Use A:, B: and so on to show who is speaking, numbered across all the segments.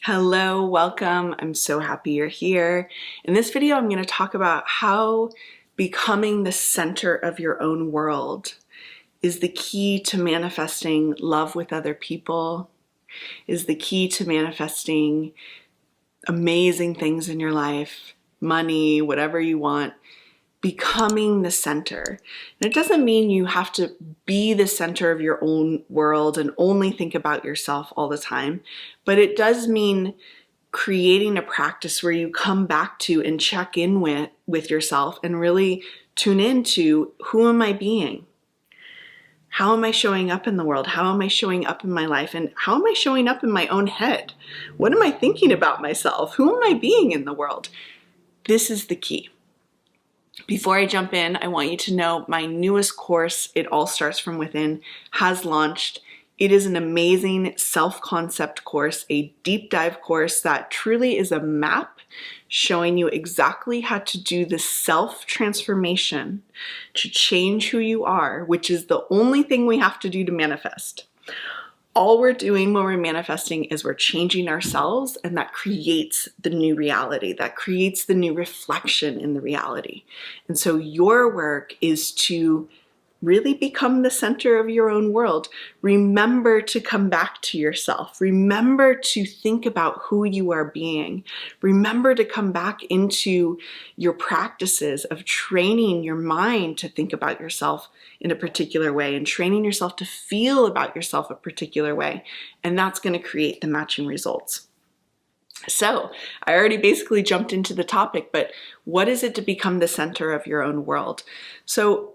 A: Hello, welcome. I'm so happy you're here. In this video, I'm going to talk about how becoming the center of your own world is the key to manifesting love with other people, is the key to manifesting amazing things in your life, money, whatever you want. Becoming the center. And it doesn't mean you have to be the center of your own world and only think about yourself all the time, but it does mean creating a practice where you come back to and check in with yourself and really tune into, who am I being? How am I showing up in the world? How am I showing up in my life? And how am I showing up in my own head? What am I thinking about myself? Who am I being in the world? This is the key. Before I jump in, I want you to know my newest course, It All Starts From Within, has launched. It is an amazing self-concept course, a deep dive course that truly is a map showing you exactly how to do the self-transformation to change who you are, which is the only thing we have to do to manifest. All we're doing when we're manifesting is we're changing ourselves, and that creates the new reality, that creates the new reflection in the reality. And so your work is to really become the center of your own world. Remember to come back to yourself. Remember to think about who you are being. Remember to come back into your practices of training your mind to think about yourself in a particular way and training yourself to feel about yourself a particular way. And that's going to create the matching results. So I already basically jumped into the topic, but what is it to become the center of your own world? So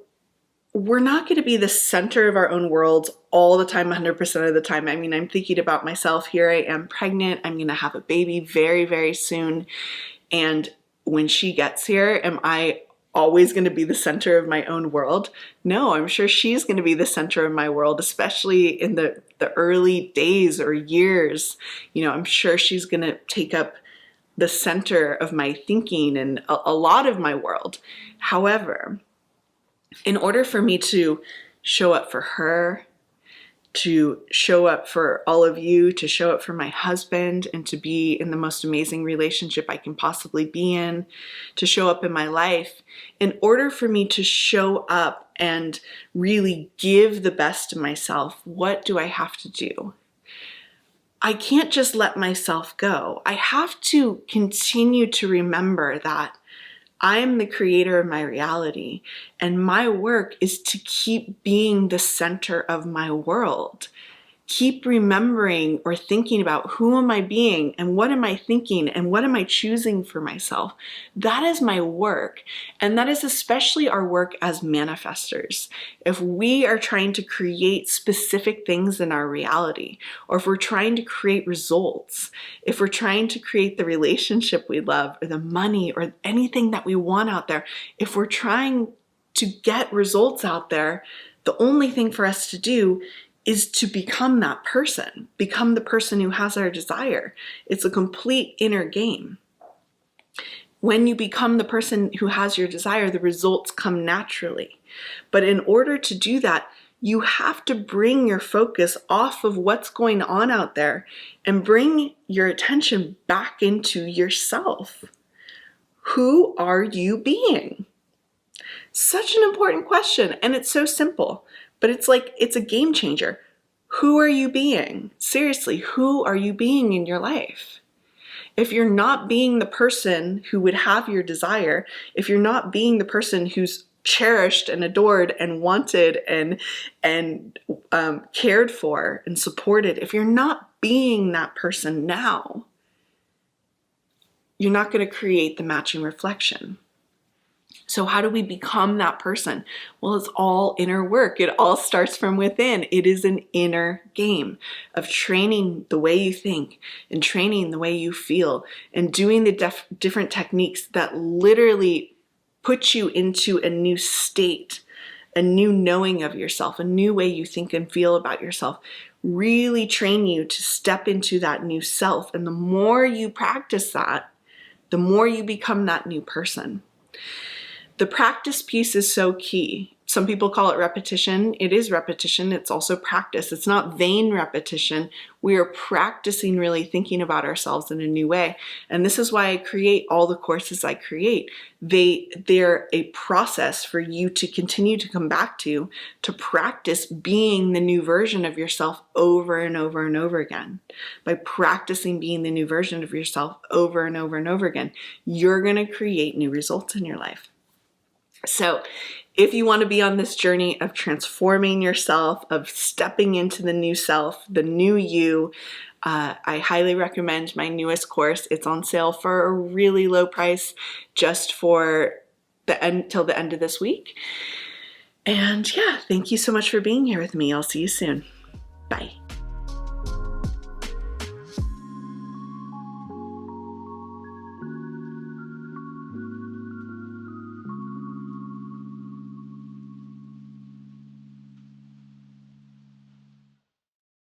A: we're not going to be the center of our own worlds all the time, 100% of the time. I mean, I'm thinking about myself. Here I am pregnant. I'm going to have a baby very, very soon. And when she gets here, am I always going to be the center of my own world? No, I'm sure she's going to be the center of my world, especially in the early days or years. I'm sure she's going to take up the center of my thinking and a lot of my world. However, in order for me to show up for her, to show up for all of you, to show up for my husband, and to be in the most amazing relationship I can possibly be in, to show up in my life, in order for me to show up and really give the best of myself, what do I have to do? I can't just let myself go. I have to continue to remember that I am the creator of my reality, and my work is to keep being the center of my world. Keep remembering or thinking about, who am I being and what am I thinking and what am I choosing for myself? That is my work, and that is especially our work as manifestors. If we are trying to create specific things in our reality, or if we're trying to create results, if we're trying to create the relationship we love or the money or anything that we want out there, if we're trying to get results out there, the only thing for us to do is to become that person, become the person who has our desire. It's a complete inner game. When you become the person who has your desire, the results come naturally. But in order to do that, you have to bring your focus off of what's going on out there and bring your attention back into yourself. Who are you being? Such an important question, and it's so simple. But it's a game changer. Who are you being? Seriously, who are you being in your life? If you're not being the person who would have your desire, if you're not being the person who's cherished and adored and wanted and cared for and supported, if you're not being that person now, you're not going to create the matching reflection. So how do we become that person? Well, it's all inner work. It all starts from within. It is an inner game of training the way you think and training the way you feel and doing the different techniques that literally put you into a new state, a new knowing of yourself, a new way you think and feel about yourself. Really train you to step into that new self. And the more you practice that, the more you become that new person. The practice piece is so key. Some people call it repetition. It is repetition. It's also practice. It's not vain repetition. We are practicing really thinking about ourselves in a new way. And this is why I create all the courses I create. They're a process for you to continue to come back to practice being the new version of yourself over and over and over again. By practicing being the new version of yourself over and over and over again, you're going to create new results in your life. So if you want to be on this journey of transforming yourself, of stepping into the new self, the new you, I highly recommend my newest course. It's on sale for a really low price just for till the end of this week. And yeah, thank you so much for being here with me. I'll see you soon. Bye.